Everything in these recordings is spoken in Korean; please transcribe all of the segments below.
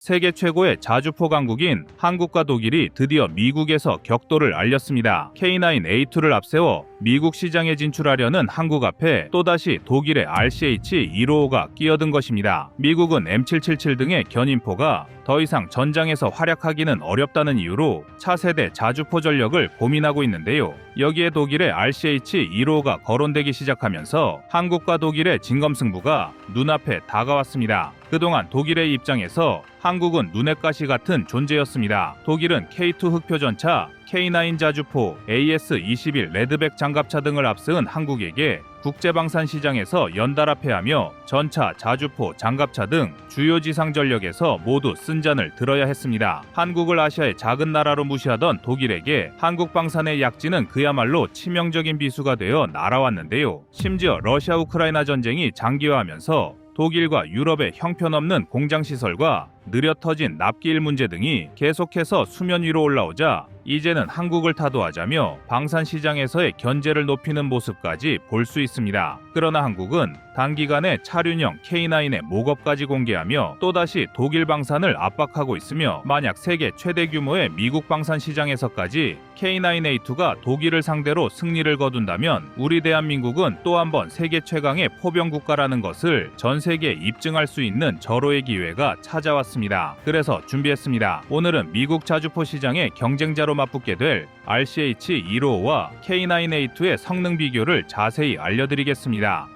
세계 최고의 자주포 강국인 한국과 독일이 드디어 미국에서 격돌을 알렸습니다. K9A2를 앞세워 미국 시장에 진출하려는 한국 앞에 또다시 독일의 RCH-155가 끼어든 것입니다. 미국은 M777 등의 견인포가 더 이상 전장에서 활약하기는 어렵다는 이유로 차세대 자주포 전력을 고민하고 있는데요. 여기에 독일의 RCH-155가 거론되기 시작하면서 한국과 독일의 진검승부가 눈앞에 다가왔습니다. 그동안 독일의 입장에서 한국은 눈엣 가시 같은 존재였습니다. 독일은 K2 흑표전차, K9 자주포, AS-21 레드백 장갑차 등을 앞세운 한국에게 국제방산 시장에서 연달아 패하며 전차, 자주포, 장갑차 등 주요 지상 전력에서 모두 쓴잔을 들어야 했습니다. 한국을 아시아의 작은 나라로 무시하던 독일에게 한국 방산의 약진은 그야말로 치명적인 비수가 되어 날아왔는데요. 심지어 러시아 우크라이나 전쟁이 장기화하면서 독일과 유럽의 형편없는 공장시설과 느려 터진 납기일 문제 등이 계속해서 수면 위로 올라오자 이제는 한국을 타도하자며 방산 시장에서의 견제를 높이는 모습까지 볼 수 있습니다. 그러나 한국은 단기간에 차륜형 K9의 목업까지 공개하며 또다시 독일 방산을 압박하고 있으며 만약 세계 최대 규모의 미국 방산 시장에서까지 K9A2가 독일을 상대로 승리를 거둔다면 우리 대한민국은 또 한 번 세계 최강의 포병 국가라는 것을 전 세계에 입증할 수 있는 절호의 기회가 찾아왔습니다. 그래서 준비했습니다. 오늘은 미국 자주포 시장의 경쟁자로 맞붙게 될 RCH-155와 K9A2의 성능 비교를 자세히 알려드리겠습니다.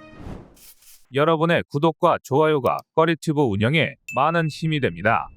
여러분의 구독과 좋아요가 꺼리튜브 운영에 많은 힘이 됩니다.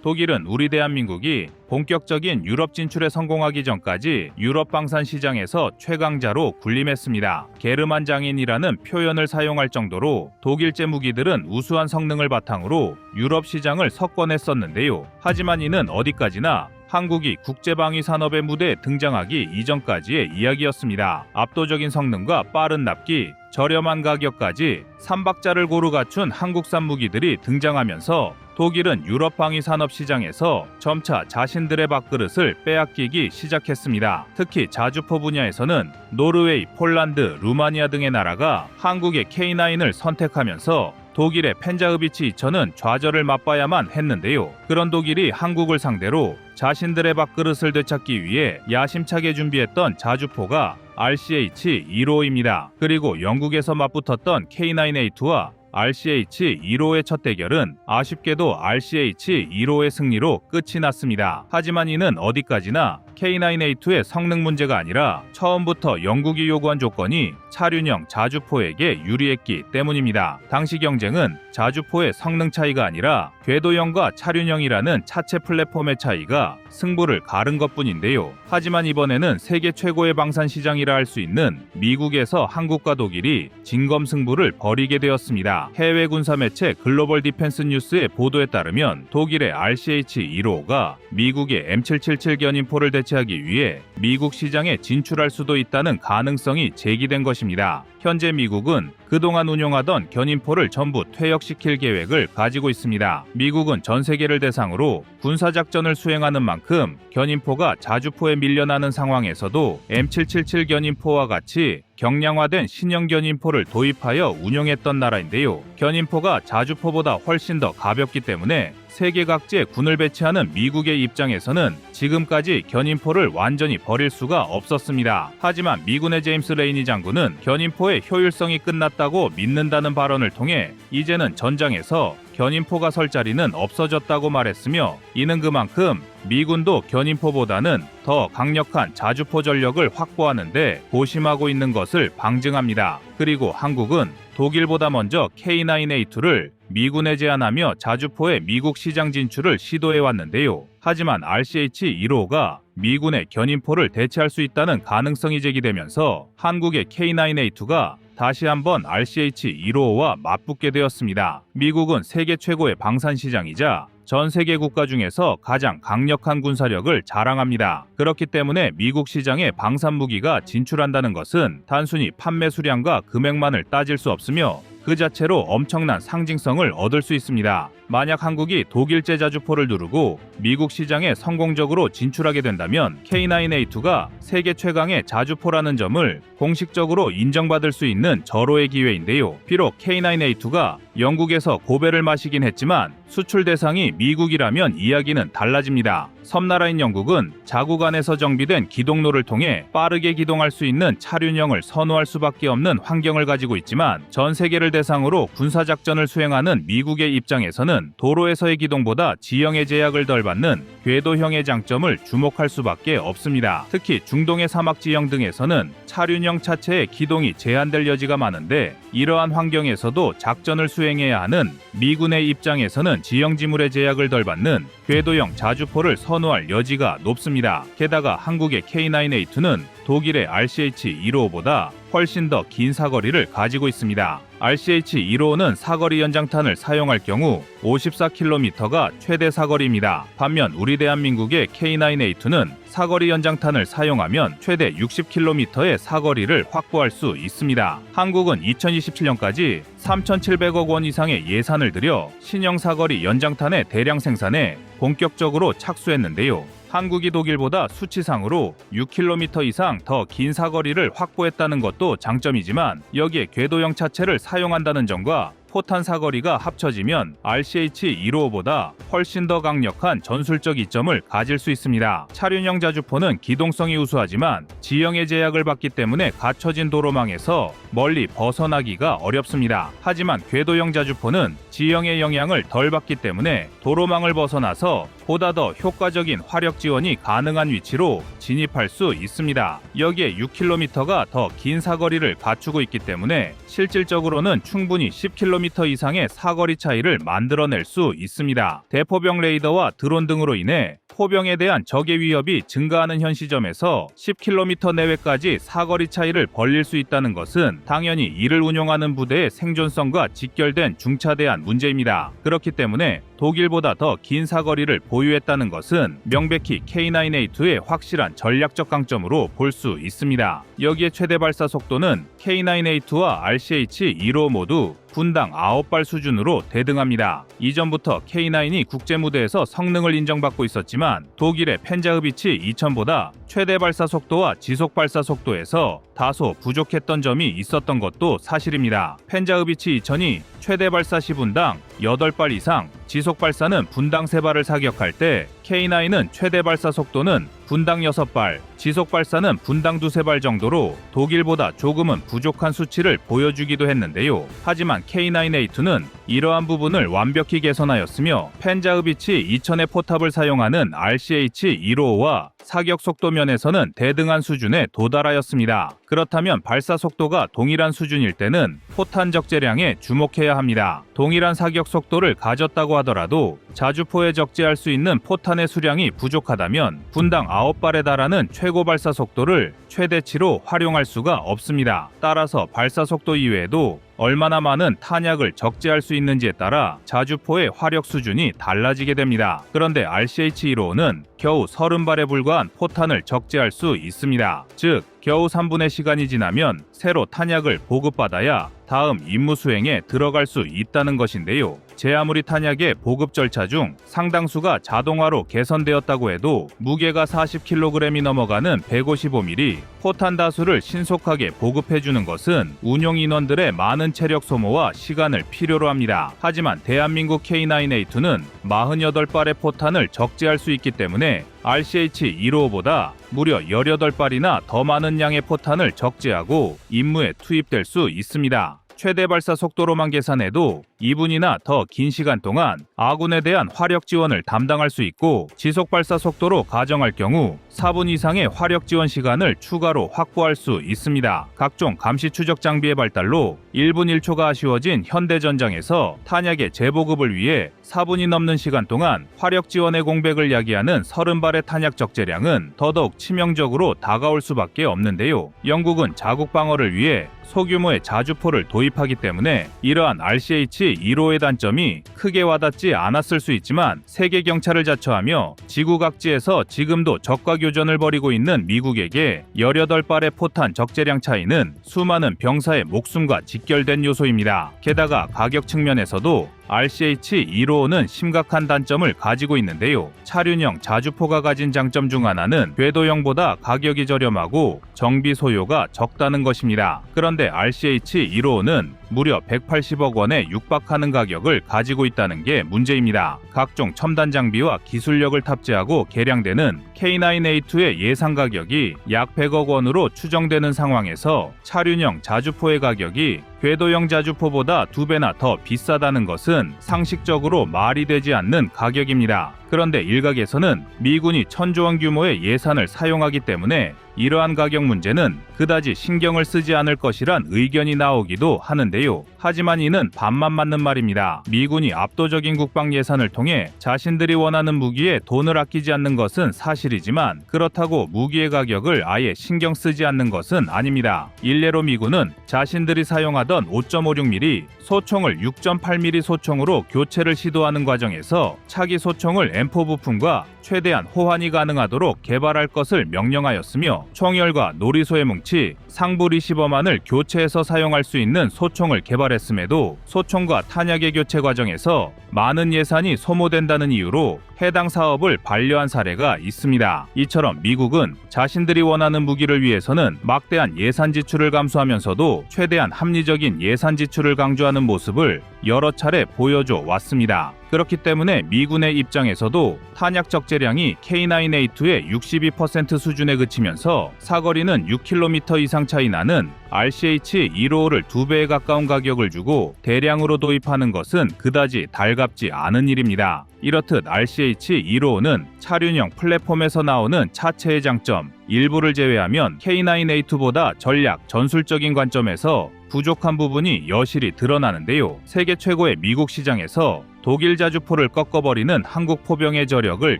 독일은 우리 대한민국이 본격적인 유럽 진출에 성공하기 전까지 유럽 방산 시장에서 최강자로 군림했습니다. 게르만 장인이라는 표현을 사용할 정도로 독일제 무기들은 우수한 성능을 바탕으로 유럽 시장을 석권했었는데요. 하지만 이는 어디까지나 한국이 국제방위 산업의 무대에 등장하기 이전까지의 이야기였습니다. 압도적인 성능과 빠른 납기, 저렴한 가격까지 3박자를 고루 갖춘 한국산 무기들이 등장하면서 독일은 유럽 방위 산업 시장에서 점차 자신들의 밥그릇을 빼앗기기 시작했습니다. 특히 자주포 분야에서는 노르웨이, 폴란드, 루마니아 등의 나라가 한국의 K9을 선택하면서 독일의 펜자흐비치 2000은 좌절을 맛봐야만 했는데요. 그런 독일이 한국을 상대로 자신들의 밥그릇을 되찾기 위해 야심차게 준비했던 자주포가 RCH-155입니다. 그리고 영국에서 맞붙었던 K9A2와 RCH-155의 첫 대결은 아쉽게도 RCH-155의 승리로 끝이 났습니다. 하지만 이는 어디까지나 K9A2의 성능 문제가 아니라 처음부터 영국이 요구한 조건이 차륜형 자주포에게 유리했기 때문입니다. 당시 경쟁은 자주포의 성능 차이가 아니라 궤도형과 차륜형이라는 차체 플랫폼의 차이가 승부를 가른 것뿐인데요. 하지만 이번에는 세계 최고의 방산 시장이라 할 수 있는 미국에서 한국과 독일이 진검승부를 벌이게 되었습니다. 해외 군사 매체 글로벌 디펜스 뉴스의 보도에 따르면 독일의 RCH-155가 미국의 M777 견인포를 대체하기 위해 미국 시장에 진출할 수도 있다는 가능성이 제기된 것입니다. 현재 미국은 그동안 운용하던 견인포를 전부 퇴역시킬 계획을 가지고 있습니다. 미국은 전 세계를 대상으로 군사작전을 수행하는 만큼 견인포가 자주포에 밀려나는 상황에서도 M777 견인포와 같이 경량화된 신형 견인포를 도입하여 운용했던 나라인데요. 견인포가 자주포보다 훨씬 더 가볍기 때문에 세계 각지에 군을 배치하는 미국의 입장에서는 지금까지 견인포를 완전히 버릴 수가 없었습니다. 하지만 미군의 제임스 레이니 장군은 견인포의 효율성이 끝났다고 믿는다는 발언을 통해 이제는 전장에서 견인포가 설 자리는 없어졌다고 말했으며 이는 그만큼 미군도 견인포보다는 더 강력한 자주포 전력을 확보하는데 고심하고 있는 것을 방증합니다. 그리고 한국은 독일보다 먼저 K9A2를 미군에 제안하며 자주포의 미국 시장 진출을 시도해왔는데요. 하지만 RCH-155가 미군의 견인포를 대체할 수 있다는 가능성이 제기되면서 한국의 K9A2가 다시 한번 RCH-155와 맞붙게 되었습니다. 미국은 세계 최고의 방산 시장이자 전 세계 국가 중에서 가장 강력한 군사력을 자랑합니다. 그렇기 때문에 미국 시장에 방산 무기가 진출한다는 것은 단순히 판매 수량과 금액만을 따질 수 없으며 그 자체로 엄청난 상징성을 얻을 수 있습니다. 만약 한국이 독일제 자주포를 누르고 미국 시장에 성공적으로 진출하게 된다면 K9A2가 세계 최강의 자주포라는 점을 공식적으로 인정받을 수 있는 절호의 기회인데요. 비록 K9A2가 영국에서 고배를 마시긴 했지만 수출 대상이 미국이라면 이야기는 달라집니다. 섬나라인 영국은 자국 안에서 정비된 기동로를 통해 빠르게 기동할 수 있는 차륜형을 선호할 수밖에 없는 환경을 가지고 있지만 전 세계를 대상으로 군사작전을 수행하는 미국의 입장에서는 도로에서의 기동보다 지형의 제약을 덜 받는 궤도형의 장점을 주목할 수밖에 없습니다. 특히 중동의 사막 지형 등에서는 차륜형 차체의 기동이 제한될 여지가 많은데 이러한 환경에서도 작전을 수행해야 하는 미군의 입장에서는 지형 지물의 제약을 덜 받는 궤도형 자주포를 선호할 여지가 높습니다. 게다가 한국의 K9A2는 독일의 RCH-155보다 훨씬 더 긴 사거리를 가지고 있습니다. RCH-155는 사거리 연장탄을 사용할 경우 54km가 최대 사거리입니다. 반면 우리 대한민국의 K9A2는 사거리 연장탄을 사용하면 최대 60km의 사거리를 확보할 수 있습니다. 한국은 2027년까지 3,700억 원 이상의 예산을 들여 신형 사거리 연장탄의 대량 생산에 본격적으로 착수했는데요. 한국이 독일보다 수치상으로 6km 이상 더 긴 사거리를 확보했다는 것도 장점이지만 여기에 궤도형 차체를 사용한다는 점과 포탄 사거리가 합쳐지면 RCH-155보다 훨씬 더 강력한 전술적 이점을 가질 수 있습니다. 차륜형 자주포는 기동성이 우수하지만 지형의 제약을 받기 때문에 갖춰진 도로망에서 멀리 벗어나기가 어렵습니다. 하지만 궤도형 자주포는 지형의 영향을 덜 받기 때문에 도로망을 벗어나서 보다 더 효과적인 화력 지원이 가능한 위치로 진입할 수 있습니다. 여기에 6km가 더 긴 사거리를 갖추고 있기 때문에 실질적으로는 충분히 10km 이상의 사거리 차이를 만들어낼 수 있습니다. 대포병 레이더와 드론 등으로 인해 포병에 대한 적의 위협이 증가하는 현 시점에서 10km 내외까지 사거리 차이를 벌릴 수 있다는 것은 당연히 이를 운용하는 부대의 생존성과 직결된 중차대한 문제입니다. 그렇기 때문에 독일보다 더 긴 사거리를 보유했다는 것은 명백히 K9A2의 확실한 전략적 강점으로 볼 수 있습니다. 여기에 최대 발사 속도는 K9A2와 RCH-155 모두 분당 9발 수준으로 대등합니다. 이전부터 K9이 국제무대에서 성능을 인정받고 있었지만 독일의 펜자흐비치 2000보다 최대 발사 속도와 지속 발사 속도에서 다소 부족했던 점이 있었던 것도 사실입니다. 펜자흐비치 2000이 최대 발사 시 분당 8발 이상, 지속 발사는 분당 3발을 사격할 때 K9은 최대 발사 속도는 분당 6발, 지속 발사는 분당 2~3발 정도로 독일보다 조금은 부족한 수치를 보여주기도 했는데요. 하지만 K9A2는 이러한 부분을 완벽히 개선하였으며 펜자흐비치 2000의 포탑을 사용하는 RCH-155와 사격 속도 면에서는 대등한 수준에 도달하였습니다. 그렇다면 발사 속도가 동일한 수준일 때는 포탄 적재량에 주목해야 합니다. 동일한 사격 속도를 가졌다고 하더라도 자주포에 적재할 수 있는 포탄의 수량이 부족하다면 분당 9발에 달하는 최고 발사 속도를 최대치로 활용할 수가 없습니다. 따라서 발사 속도 이외에도 얼마나 많은 탄약을 적재할 수 있는지에 따라 자주포의 화력 수준이 달라지게 됩니다. 그런데 RCH-155는 겨우 30발에 불과한 포탄을 적재할 수 있습니다. 즉, 겨우 3분의 시간이 지나면 새로 탄약을 보급받아야 다음 임무 수행에 들어갈 수 있다는 것인데요. 제 아무리 탄약의 보급 절차 중 상당수가 자동화로 개선되었다고 해도 무게가 40kg이 넘어가는 155mm 포탄 다수를 신속하게 보급해주는 것은 운용 인원들의 많은 체력 소모와 시간을 필요로 합니다. 하지만 대한민국 K9A2는 48발의 포탄을 적재할 수 있기 때문에 RCH-155보다 무려 18발이나 더 많은 양의 포탄을 적재하고 임무에 투입될 수 있습니다. 최대 발사 속도로만 계산해도 2분이나 더 긴 시간 동안 아군에 대한 화력 지원을 담당할 수 있고 지속 발사 속도로 가정할 경우 4분 이상의 화력 지원 시간을 추가로 확보할 수 있습니다. 각종 감시 추적 장비의 발달로 1분 1초가 아쉬워진 현대전장에서 탄약의 재보급을 위해 4분이 넘는 시간 동안 화력 지원의 공백을 야기하는 30발의 탄약 적재량은 더더욱 치명적으로 다가올 수밖에 없는데요. 영국은 자국 방어를 위해 소규모의 자주포를 도입하기 때문에 이러한 RCH-155의 단점이 크게 와닿지 않았을 수 있지만 세계 경찰을 자처하며 지구 각지에서 지금도 적과 교전을 벌이고 있는 미국에게 18발의 포탄 적재량 차이는 수많은 병사의 목숨과 직결된 요소입니다. 게다가 가격 측면에서도 RCH-155는 심각한 단점을 가지고 있는데요. 차륜형 자주포가 가진 장점 중 하나는 궤도형보다 가격이 저렴하고 정비 소요가 적다는 것입니다. 그런데 RCH-155는 무려 180억 원에 육박하는 가격을 가지고 있다는 게 문제입니다. 각종 첨단 장비와 기술력을 탑재하고 개량되는 K9A2의 예상 가격이 약 100억 원으로 추정되는 상황에서 차륜형 자주포의 가격이 궤도형 자주포보다 2배나 더 비싸다는 것은 상식적으로 말이 되지 않는 가격입니다. 그런데 일각에서는 미군이 1,000조 원 규모의 예산을 사용하기 때문에 이러한 가격 문제는 그다지 신경을 쓰지 않을 것이란 의견이 나오기도 하는데요. 하지만 이는 반만 맞는 말입니다. 미군이 압도적인 국방 예산을 통해 자신들이 원하는 무기에 돈을 아끼지 않는 것은 사실이지만 그렇다고 무기의 가격을 아예 신경 쓰지 않는 것은 아닙니다. 일례로 미군은 자신들이 사용하던 5.56mm 소총을 6.8mm 소총으로 교체를 시도하는 과정에서 차기 소총을 M4 부품과 최대한 호환이 가능하도록 개발할 것을 명령하였으며 총열과 노리소에 뭉치 상부 리시버만을 교체해서 사용할 수 있는 소총을 개발했음에도 소총과 탄약의 교체 과정에서 많은 예산이 소모된다는 이유로 해당 사업을 반려한 사례가 있습니다. 이처럼 미국은 자신들이 원하는 무기를 위해서는 막대한 예산 지출을 감수하면서도 최대한 합리적인 예산 지출을 강조하는 모습을 여러 차례 보여줘 왔습니다. 그렇기 때문에 미군의 입장에서도 탄약 적재량이 K9A2의 62% 수준에 그치면서 사거리는 6km 이상 차이 나는 RCH-155를 2배에 가까운 가격을 주고 대량으로 도입하는 것은 그다지 달갑지 않은 일입니다. 이렇듯 RCH-155는 차륜형 플랫폼에서 나오는 차체의 장점 일부를 제외하면 K9A2보다 전략, 전술적인 관점에서 부족한 부분이 여실히 드러나는데요. 세계 최고의 미국 시장에서 독일 자주포를 꺾어버리는 한국 포병의 저력을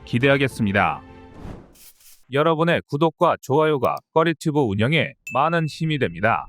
기대하겠습니다. 여러분의 구독과 좋아요가 꺼리튜브 운영에 많은 힘이 됩니다.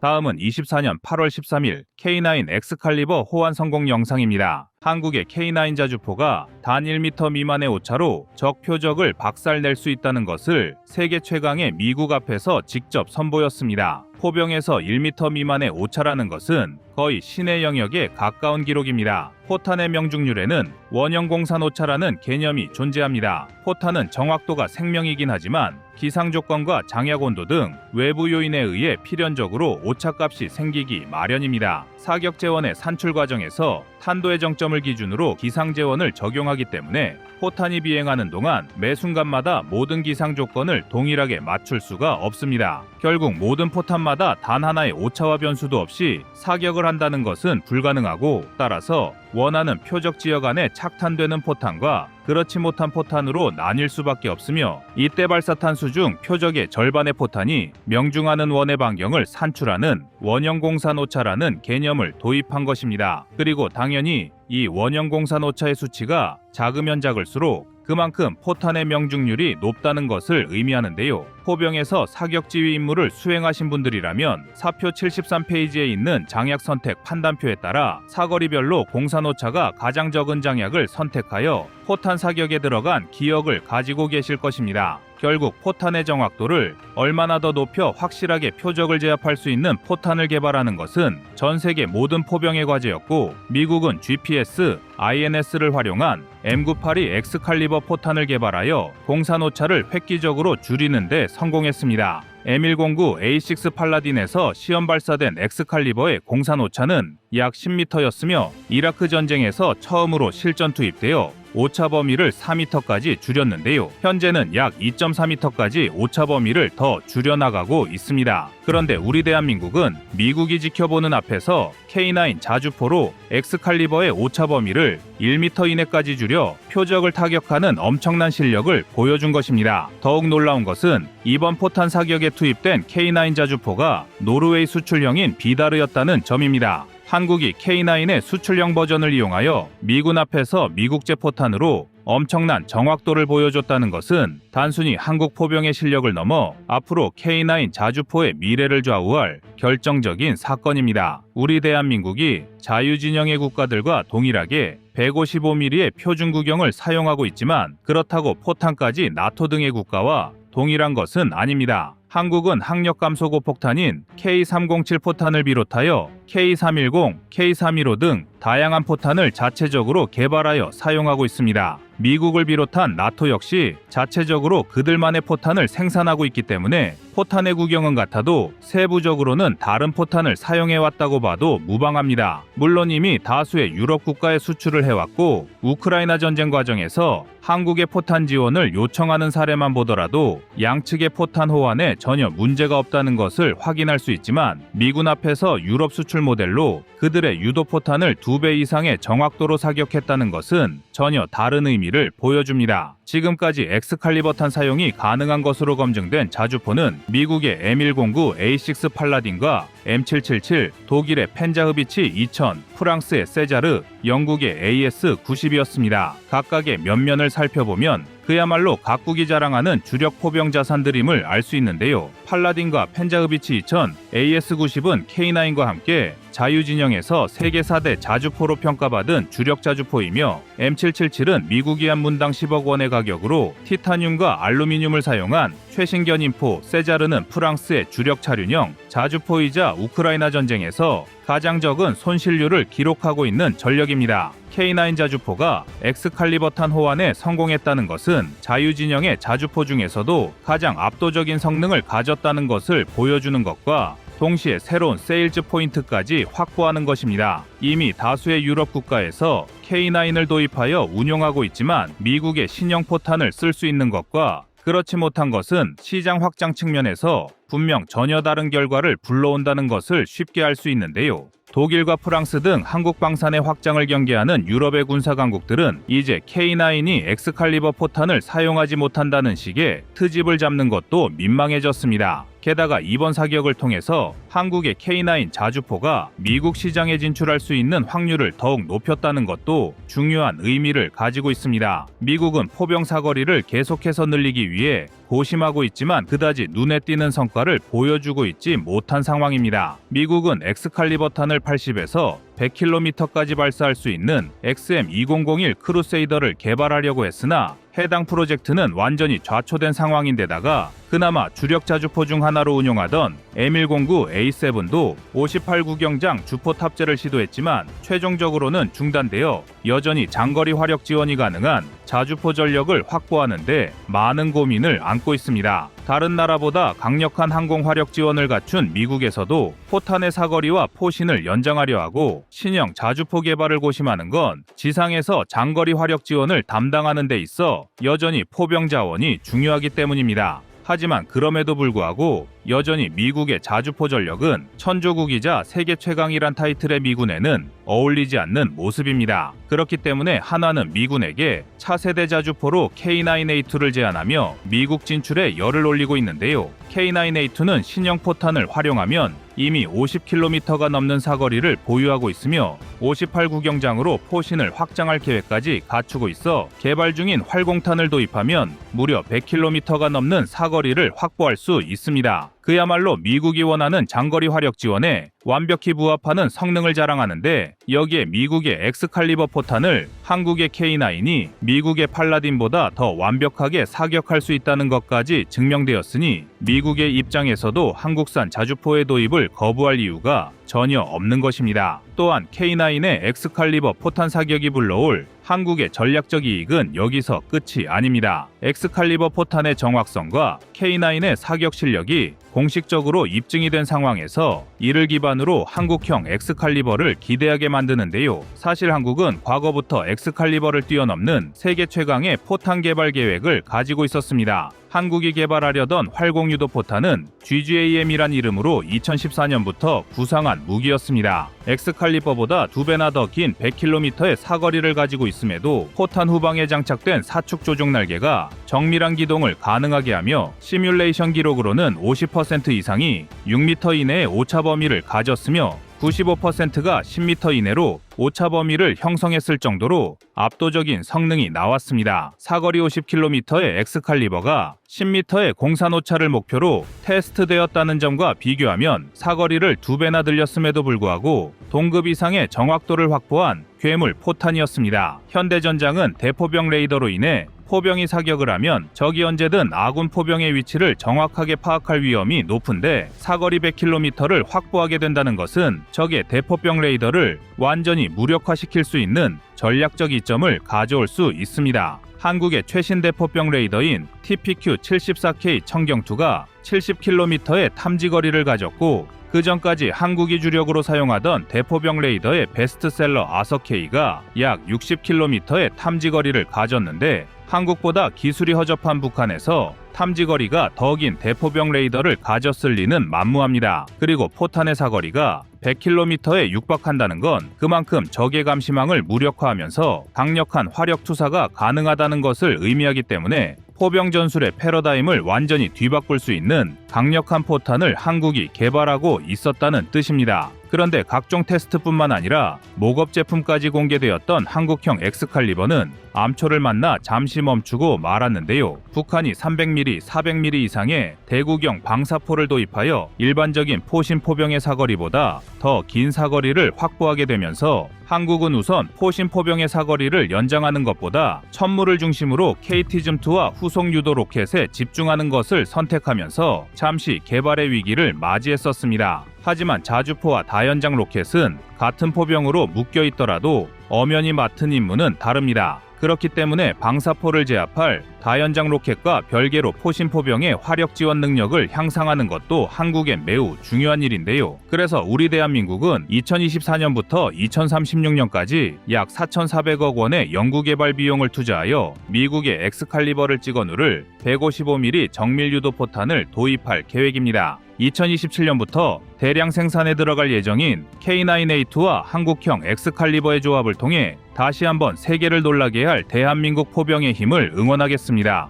다음은 24년 8월 13일 K9 엑스칼리버 호환 성공 영상입니다. 한국의 K9 자주포가 단 1m 미만의 오차로 적 표적을 박살낼 수 있다는 것을 세계 최강의 미국 앞에서 직접 선보였습니다. 포병에서 1m 미만의 오차라는 것은 거의 신의 영역에 가까운 기록입니다. 포탄의 명중률에는 원형 공산 오차라는 개념이 존재합니다. 포탄은 정확도가 생명이긴 하지만 기상 조건과 장약 온도 등 외부 요인에 의해 필연적으로 오차값이 생기기 마련입니다. 사격 재원의 산출 과정에서 탄도의 정점을 기준으로 기상 재원을 적용하기 때문에 포탄이 비행하는 동안 매 순간마다 모든 기상 조건을 동일하게 맞출 수가 없습니다. 결국 모든 포탄마다 단 하나의 오차와 변수도 없이 사격을 한다는 것은 불가능하고 따라서 원하는 표적 지역 안에 착탄되는 포탄과 그렇지 못한 포탄으로 나뉠 수밖에 없으며 이때 발사탄수 중 표적의 절반의 포탄이 명중하는 원의 반경을 산출하는 원형 공산 오차라는 개념을 도입한 것입니다. 그리고 당연히 이 원형 공산 오차의 수치가 작으면 작을수록 그만큼 포탄의 명중률이 높다는 것을 의미하는데요. 포병에서 사격 지휘 임무를 수행하신 분들이라면 사표 73페이지에 있는 장약 선택 판단표에 따라 사거리별로 공산 오차가 가장 적은 장약을 선택하여 포탄 사격에 들어간 기억을 가지고 계실 것입니다. 결국 포탄의 정확도를 얼마나 더 높여 확실하게 표적을 제압할 수 있는 포탄을 개발하는 것은 전 세계 모든 포병의 과제였고 미국은 GPS, INS를 활용한 M982 엑스칼리버 포탄을 개발하여 공산 오차를 획기적으로 줄이는 데 성공했습니다. M109A6 팔라딘에서 시험 발사된 엑스칼리버의 공산 오차는 약 10m였으며 이라크 전쟁에서 처음으로 실전 투입되어 오차 범위를 4m까지 줄였는데요. 현재는 약 2.4m까지 오차 범위를 더 줄여나가고 있습니다. 그런데 우리 대한민국은 미국이 지켜보는 앞에서 K9 자주포로 엑스칼리버의 오차 범위를 1m 이내까지 줄여 표적을 타격하는 엄청난 실력을 보여준 것입니다. 더욱 놀라운 것은 이번 포탄 사격에 투입된 K9 자주포가 노르웨이 수출형인 비다르였다는 점입니다. 한국이 K9의 수출형 버전을 이용하여 미군 앞에서 미국제 포탄으로 엄청난 정확도를 보여줬다는 것은 단순히 한국 포병의 실력을 넘어 앞으로 K9 자주포의 미래를 좌우할 결정적인 사건입니다. 우리 대한민국이 자유진영의 국가들과 동일하게 155mm의 표준 구경을 사용하고 있지만 그렇다고 포탄까지 나토 등의 국가와 동일한 것은 아닙니다. 한국은 항력 감소 고폭탄인 K307 포탄을 비롯하여 K310, K315 등 다양한 포탄을 자체적으로 개발하여 사용하고 있습니다. 미국을 비롯한 나토 역시 자체적으로 그들만의 포탄을 생산하고 있기 때문에 포탄의 구경은 같아도 세부적으로는 다른 포탄을 사용해왔다고 봐도 무방합니다. 물론 이미 다수의 유럽 국가에 수출을 해왔고 우크라이나 전쟁 과정에서 한국의 포탄 지원을 요청하는 사례만 보더라도 양측의 포탄 호환에 전혀 문제가 없다는 것을 확인할 수 있지만 미군 앞에서 유럽 수출 모델로 그들의 유도 포탄을 2배 이상의 정확도로 사격했다는 것은 전혀 다른 의미를 보여줍니다. 지금까지 엑스칼리버탄 사용이 가능한 것으로 검증된 자주포는 미국의 M109A6 팔라딘과 M777, 독일의 펜자흐비치 2000, 프랑스의 세자르, 영국의 AS90이었습니다. 각각의 면면을 살펴보면 그야말로 각국이 자랑하는 주력 포병 자산들임을 알 수 있는데요. 팔라딘과 펜자흐비치 2000, AS90은 K9과 함께 자유진영에서 세계 4대 자주포로 평가받은 주력 자주포이며 M777은 미국이 한 문당 10억 원의 가격으로 티타늄과 알루미늄을 사용한 최신 견인포, 세자르는 프랑스의 주력 차륜형 자주포이자 우크라이나 전쟁에서 가장 적은 손실률을 기록하고 있는 전력입니다. K9 자주포가 엑스칼리버탄 호환에 성공했다는 것은 자유진영의 자주포 중에서도 가장 압도적인 성능을 가졌다는 것을 보여주는 것과 동시에 새로운 세일즈 포인트까지 확보하는 것입니다. 이미 다수의 유럽 국가에서 K9을 도입하여 운용하고 있지만 미국의 신형 포탄을 쓸 수 있는 것과 그렇지 못한 것은 시장 확장 측면에서 분명 전혀 다른 결과를 불러온다는 것을 쉽게 알 수 있는데요. 독일과 프랑스 등 한국 방산의 확장을 경계하는 유럽의 군사 강국들은 이제 K9이 엑스칼리버 포탄을 사용하지 못한다는 식의 트집을 잡는 것도 민망해졌습니다. 게다가 이번 사격을 통해서 한국의 K9 자주포가 미국 시장에 진출할 수 있는 확률을 더욱 높였다는 것도 중요한 의미를 가지고 있습니다. 미국은 포병 사거리를 계속해서 늘리기 위해 고심하고 있지만 그다지 눈에 띄는 성과를 보여주고 있지 못한 상황입니다. 미국은 엑스칼리버탄을 80에서 100km까지 발사할 수 있는 XM2001 크루세이더를 개발하려고 했으나 해당 프로젝트는 완전히 좌초된 상황인데다가 그나마 주력 자주포 중 하나로 운용하던 M109A7도 58구경장 주포 탑재를 시도했지만 최종적으로는 중단되어 여전히 장거리 화력 지원이 가능한 자주포 전력을 확보하는 데 많은 고민을 안고 있습니다. 다른 나라보다 강력한 항공 화력 지원을 갖춘 미국에서도 포탄의 사거리와 포신을 연장하려 하고 신형 자주포 개발을 고심하는 건 지상에서 장거리 화력 지원을 담당하는 데 있어 여전히 포병 자원이 중요하기 때문입니다. 하지만 그럼에도 불구하고 여전히 미국의 자주포 전력은 천조국이자 세계 최강이란 타이틀의 미군에는 어울리지 않는 모습입니다. 그렇기 때문에 한화는 미군에게 차세대 자주포로 K9A2를 제안하며 미국 진출에 열을 올리고 있는데요. K9A2는 신형 포탄을 활용하면 이미 50km가 넘는 사거리를 보유하고 있으며 58구경장으로 포신을 확장할 계획까지 갖추고 있어 개발 중인 활공탄을 도입하면 무려 100km가 넘는 사거리를 확보할 수 있습니다. 그야말로 미국이 원하는 장거리 화력 지원에 완벽히 부합하는 성능을 자랑하는데 여기에 미국의 엑스칼리버 포탄을 한국의 K9이 미국의 팔라딘보다 더 완벽하게 사격할 수 있다는 것까지 증명되었으니 미국의 입장에서도 한국산 자주포의 도입을 거부할 이유가 전혀 없는 것입니다. 또한 K9의 엑스칼리버 포탄 사격이 불러올 한국의 전략적 이익은 여기서 끝이 아닙니다. 엑스칼리버 포탄의 정확성과 K9의 사격 실력이 공식적으로 입증이 된 상황에서 이를 기반으로 한국형 엑스칼리버를 기대하게 만드는데요. 사실 한국은 과거부터 엑스칼리버를 뛰어넘는 세계 최강의 포탄 개발 계획을 가지고 있었습니다. 한국이 개발하려던 활공유도 포탄은 GGAM이란 이름으로 2014년부터 구상한 무기였습니다. 엑스칼리버보다 2배나 더 긴 100km의 사거리를 가지고 있음에도 포탄 후방에 장착된 사축 조종 날개가 정밀한 기동을 가능하게 하며 시뮬레이션 기록으로는 50% 이상이 6m 이내의 오차 범위를 가졌으며 95%가 10m 이내로 오차 범위를 형성했을 정도로 압도적인 성능이 나왔습니다. 사거리 50km의 엑스칼리버가 10m의 공산 오차를 목표로 테스트되었다는 점과 비교하면 사거리를 2배나 늘렸음에도 불구하고 동급 이상의 정확도를 확보한 괴물 포탄이었습니다. 현대전장은 대포병 레이더로 인해 포병이 사격을 하면 적이 언제든 아군 포병의 위치를 정확하게 파악할 위험이 높은데 사거리 100km를 확보하게 된다는 것은 적의 대포병 레이더를 완전히 무력화시킬 수 있는 전략적 이점을 가져올 수 있습니다. 한국의 최신 대포병 레이더인 TPQ-74K 청경2가 70km의 탐지거리를 가졌고 그 전까지 한국이 주력으로 사용하던 대포병 레이더의 베스트셀러 아서K가 약 60km의 탐지거리를 가졌는데 한국보다 기술이 허접한 북한에서 탐지거리가 더 긴 대포병 레이더를 가졌을 리는 만무합니다. 그리고 포탄의 사거리가 100km에 육박한다는 건 그만큼 적의 감시망을 무력화하면서 강력한 화력 투사가 가능하다는 것을 의미하기 때문에 포병 전술의 패러다임을 완전히 뒤바꿀 수 있는 강력한 포탄을 한국이 개발하고 있었다는 뜻입니다. 그런데 각종 테스트뿐만 아니라 모급 제품까지 공개되었던 한국형 엑스칼리버는 암초를 만나 잠시 멈추고 말았는데요. 북한이 300mm, 400mm 이상의 대구경 방사포를 도입하여 일반적인 포신 포병의 사거리보다 더 긴 사거리를 확보하게 되면서 한국은 우선 포신 포병의 사거리를 연장하는 것보다 천무를 중심으로 KT-2와 후속 유도 로켓에 집중하는 것을 선택하면서 잠시 개발의 위기를 맞이했었습니다. 하지만 자주포와 다연장 로켓은 같은 포병으로 묶여 있더라도 엄연히 맡은 임무는 다릅니다. 그렇기 때문에 방사포를 제압할 다연장 로켓과 별개로 포신 포병의 화력 지원 능력을 향상하는 것도 한국엔 매우 중요한 일인데요. 그래서 우리 대한민국은 2024년부터 2036년까지 약 4,400억 원의 연구개발 비용을 투자하여 미국의 엑스칼리버를 찍어 누를 155mm 정밀 유도 포탄을 도입할 계획입니다. 2027년부터 대량 생산에 들어갈 예정인 K9A2와 한국형 엑스칼리버의 조합을 통해 다시 한번 세계를 놀라게 할 대한민국 포병의 힘을 응원하겠습니다.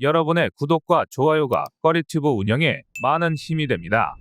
여러분의 구독과 좋아요가 꺼리튜브 운영에 많은 힘이 됩니다.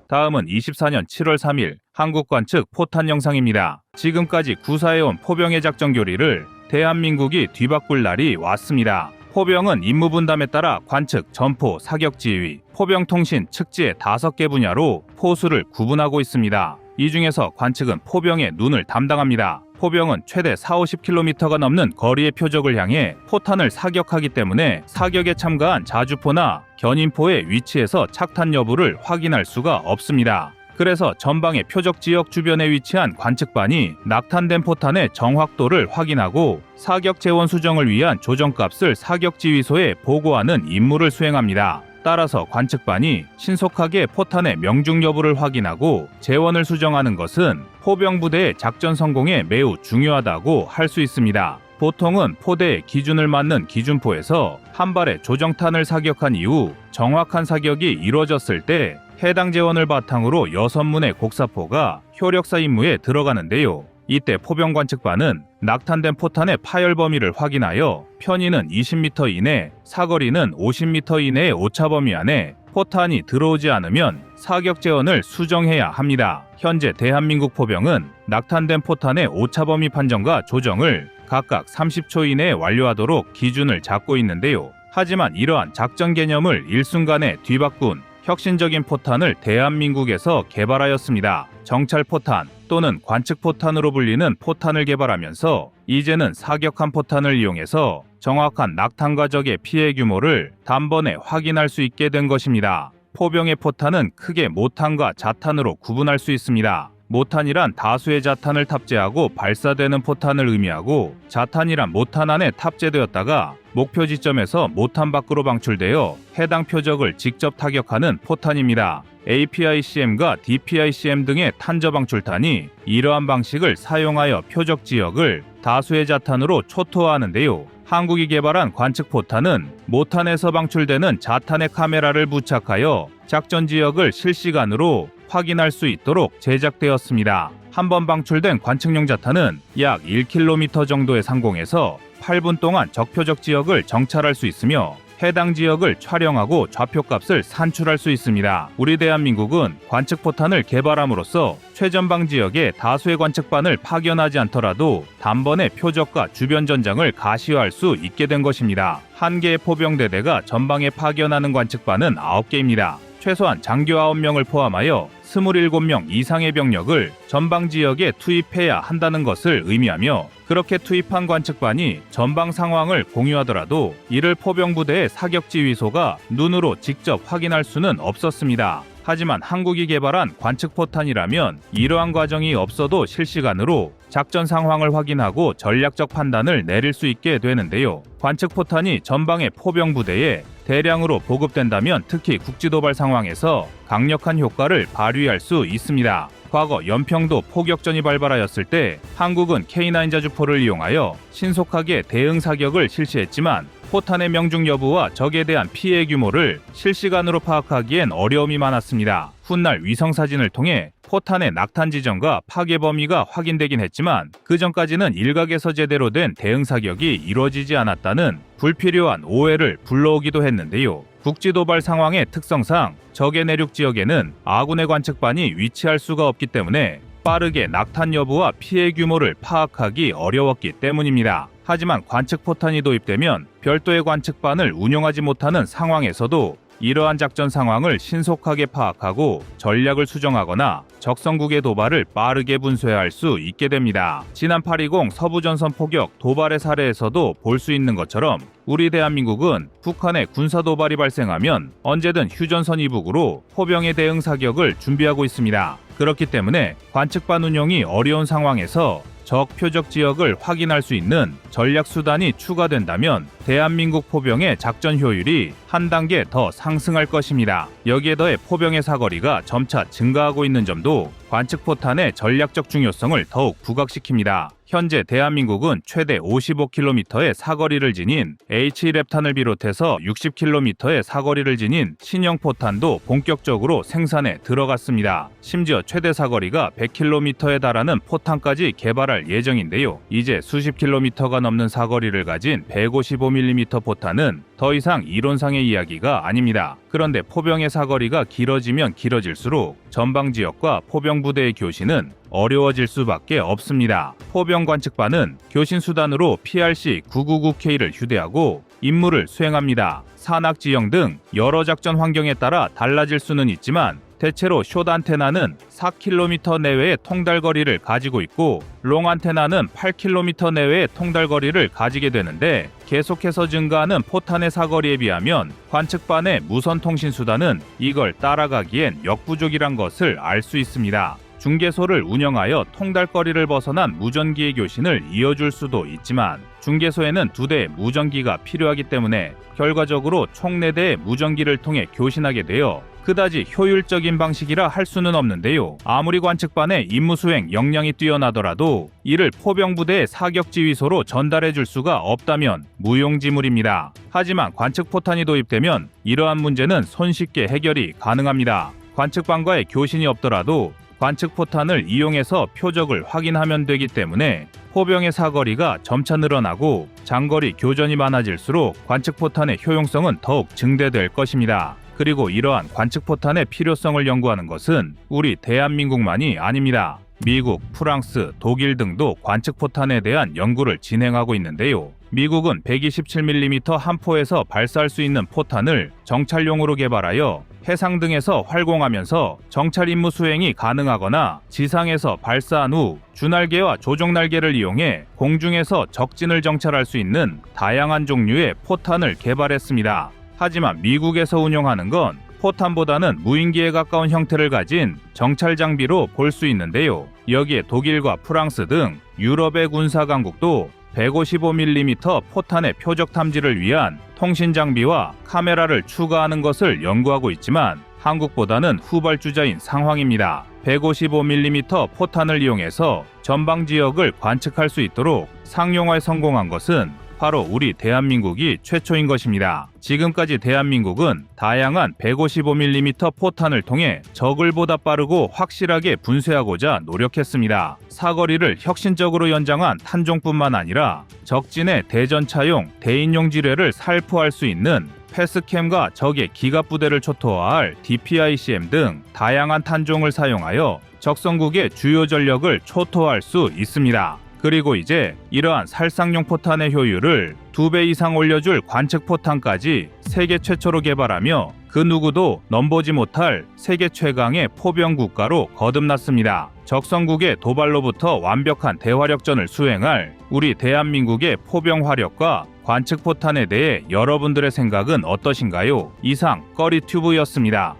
다음은 24년 7월 3일 한국관 측 포탄 영상입니다. 지금까지 구사해온 포병의 작전 교리를 대한민국이 뒤바꿀 날이 왔습니다. 포병은 임무 분담에 따라 관측, 전포, 사격 지휘, 포병 통신, 측지의 5개 분야로 포수를 구분하고 있습니다. 이 중에서 관측은 포병의 눈을 담당합니다. 포병은 최대 40-50km가 넘는 거리의 표적을 향해 포탄을 사격하기 때문에 사격에 참가한 자주포나 견인포의 위치에서 착탄 여부를 확인할 수가 없습니다. 그래서 전방의 표적 지역 주변에 위치한 관측반이 낙탄된 포탄의 정확도를 확인하고 사격 재원 수정을 위한 조정값을 사격지휘소에 보고하는 임무를 수행합니다. 따라서 관측반이 신속하게 포탄의 명중 여부를 확인하고 재원을 수정하는 것은 포병 부대의 작전 성공에 매우 중요하다고 할 수 있습니다. 보통은 포대의 기준을 맞는 기준포에서 한 발의 조정탄을 사격한 이후 정확한 사격이 이루어졌을 때 해당 재원을 바탕으로 6문의 곡사포가 효력사 임무에 들어가는데요. 이때 포병 관측반은 낙탄된 포탄의 파열 범위를 확인하여 편의는 20m 이내, 사거리는 50m 이내의 오차 범위 안에 포탄이 들어오지 않으면 사격 재원을 수정해야 합니다. 현재 대한민국 포병은 낙탄된 포탄의 오차 범위 판정과 조정을 각각 30초 이내에 완료하도록 기준을 잡고 있는데요. 하지만 이러한 작전 개념을 일순간에 뒤바꾼 혁신적인 포탄을 대한민국에서 개발하였습니다. 정찰포탄 또는 관측포탄으로 불리는 포탄을 개발하면서 이제는 사격한 포탄을 이용해서 정확한 낙탄과 적의 피해 규모를 단번에 확인할 수 있게 된 것입니다. 포병의 포탄은 크게 모탄과 자탄으로 구분할 수 있습니다. 모탄이란 다수의 자탄을 탑재하고 발사되는 포탄을 의미하고 자탄이란 모탄 안에 탑재되었다가 목표 지점에서 모탄 밖으로 방출되어 해당 표적을 직접 타격하는 포탄입니다. APICM과 DPICM 등의 탄저 방출탄이 이러한 방식을 사용하여 표적 지역을 다수의 자탄으로 초토화하는데요. 한국이 개발한 관측포탄은 모탄에서 방출되는 자탄의 카메라를 부착하여 작전 지역을 실시간으로 확인할 수 있도록 제작되었습니다. 한 번 방출된 관측용 자탄은 약 1km 정도의 상공에서 8분 동안 적표적 지역을 정찰할 수 있으며 해당 지역을 촬영하고 좌표값을 산출할 수 있습니다. 우리 대한민국은 관측포탄을 개발함으로써 최전방 지역에 다수의 관측반을 파견하지 않더라도 단번에 표적과 주변 전장을 가시화할 수 있게 된 것입니다. 한 개의 포병대대가 전방에 파견하는 관측반은 9개입니다. 최소한 장교 9명을 포함하여 27명 이상의 병력을 전방 지역에 투입해야 한다는 것을 의미하며, 그렇게 투입한 관측반이 전방 상황을 공유하더라도 이를 포병부대의 사격지휘소가 눈으로 직접 확인할 수는 없었습니다. 하지만 한국이 개발한 관측포탄이라면 이러한 과정이 없어도 실시간으로 작전 상황을 확인하고 전략적 판단을 내릴 수 있게 되는데요. 관측포탄이 전방의 포병부대에 대량으로 보급된다면 특히 국지도발 상황에서 강력한 효과를 발휘할 수 있습니다. 과거 연평도 포격전이 발발하였을 때 한국은 K9 자주포를 이용하여 신속하게 대응 사격을 실시했지만 포탄의 명중 여부와 적에 대한 피해 규모를 실시간으로 파악하기엔 어려움이 많았습니다. 훗날 위성사진을 통해 포탄의 낙탄 지점과 파괴 범위가 확인되긴 했지만 그 전까지는 일각에서 제대로 된 대응 사격이 이루어지지 않았다는 불필요한 오해를 불러오기도 했는데요. 국지도발 상황의 특성상 적의 내륙 지역에는 아군의 관측반이 위치할 수가 없기 때문에 빠르게 낙탄 여부와 피해 규모를 파악하기 어려웠기 때문입니다. 하지만 관측포탄이 도입되면 별도의 관측반을 운용하지 못하는 상황에서도 이러한 작전 상황을 신속하게 파악하고 전략을 수정하거나 적성국의 도발을 빠르게 분쇄할 수 있게 됩니다. 지난 8.20 서부전선 포격 도발의 사례에서도 볼 수 있는 것처럼 우리 대한민국은 북한의 군사 도발이 발생하면 언제든 휴전선 이북으로 포병의 대응 사격을 준비하고 있습니다. 그렇기 때문에 관측반 운용이 어려운 상황에서 적 표적 지역을 확인할 수 있는 전략 수단이 추가된다면 대한민국 포병의 작전 효율이 한 단계 더 상승할 것입니다. 여기에 더해 포병의 사거리가 점차 증가하고 있는 점도 관측포탄의 전략적 중요성을 더욱 부각시킵니다. 현재 대한민국은 최대 55km의 사거리를 지닌 H-랩탄을 비롯해서 60km의 사거리를 지닌 신형 포탄도 본격적으로 생산에 들어갔습니다. 심지어 최대 사거리가 100km에 달하는 포탄까지 개발할 예정인데요. 이제 수십 킬로미터가 넘는 사거리를 가진 155mm 포탄은 더 이상 이론상의 이야기가 아닙니다. 그런데 포병의 사거리가 길어지면 길어질수록 전방 지역과 포병 부대의 교신은 어려워질 수밖에 없습니다. 포병 관측반은 교신 수단으로 PRC-999K를 휴대하고 임무를 수행합니다. 산악 지형 등 여러 작전 환경에 따라 달라질 수는 있지만 대체로 숏 안테나는 4km 내외의 통달거리를 가지고 있고 롱 안테나는 8km 내외의 통달거리를 가지게 되는데, 계속해서 증가하는 포탄의 사거리에 비하면 관측반의 무선 통신 수단은 이걸 따라가기엔 역부족이란 것을 알 수 있습니다. 중계소를 운영하여 통달거리를 벗어난 무전기의 교신을 이어줄 수도 있지만 중계소에는 2대의 무전기가 필요하기 때문에 결과적으로 총 4대의 무전기를 통해 교신하게 되어 그다지 효율적인 방식이라 할 수는 없는데요. 아무리 관측반의 임무 수행 역량이 뛰어나더라도 이를 포병부대의 사격지휘소로 전달해 줄 수가 없다면 무용지물입니다. 하지만 관측포탄이 도입되면 이러한 문제는 손쉽게 해결이 가능합니다. 관측반과의 교신이 없더라도 관측포탄을 이용해서 표적을 확인하면 되기 때문에 포병의 사거리가 점차 늘어나고 장거리 교전이 많아질수록 관측포탄의 효용성은 더욱 증대될 것입니다. 그리고 이러한 관측포탄의 필요성을 연구하는 것은 우리 대한민국만이 아닙니다. 미국, 프랑스, 독일 등도 관측포탄에 대한 연구를 진행하고 있는데요. 미국은 127mm 한 포에서 발사할 수 있는 포탄을 정찰용으로 개발하여 해상 등에서 활공하면서 정찰 임무 수행이 가능하거나 지상에서 발사한 후 주날개와 조종날개를 이용해 공중에서 적진을 정찰할 수 있는 다양한 종류의 포탄을 개발했습니다. 하지만 미국에서 운용하는 건 포탄보다는 무인기에 가까운 형태를 가진 정찰 장비로 볼 수 있는데요. 여기에 독일과 프랑스 등 유럽의 군사 강국도 155mm 포탄의 표적 탐지를 위한 통신 장비와 카메라를 추가하는 것을 연구하고 있지만 한국보다는 후발주자인 상황입니다. 155mm 포탄을 이용해서 전방 지역을 관측할 수 있도록 상용화에 성공한 것은 바로 우리 대한민국이 최초인 것입니다. 지금까지 대한민국은 다양한 155mm 포탄을 통해 적을 보다 빠르고 확실하게 분쇄하고자 노력했습니다. 사거리를 혁신적으로 연장한 탄종뿐만 아니라 적진의 대전차용, 대인용 지뢰를 살포할 수 있는 패스캠과 적의 기갑부대를 초토화할 DPICM 등 다양한 탄종을 사용하여 적성국의 주요 전력을 초토화할 수 있습니다. 그리고 이제 이러한 살상용 포탄의 효율을 2배 이상 올려줄 관측포탄까지 세계 최초로 개발하며 그 누구도 넘보지 못할 세계 최강의 포병 국가로 거듭났습니다. 적성국의 도발로부터 완벽한 대화력전을 수행할 우리 대한민국의 포병 화력과 관측포탄에 대해 여러분들의 생각은 어떠신가요? 이상 꺼리튜브였습니다.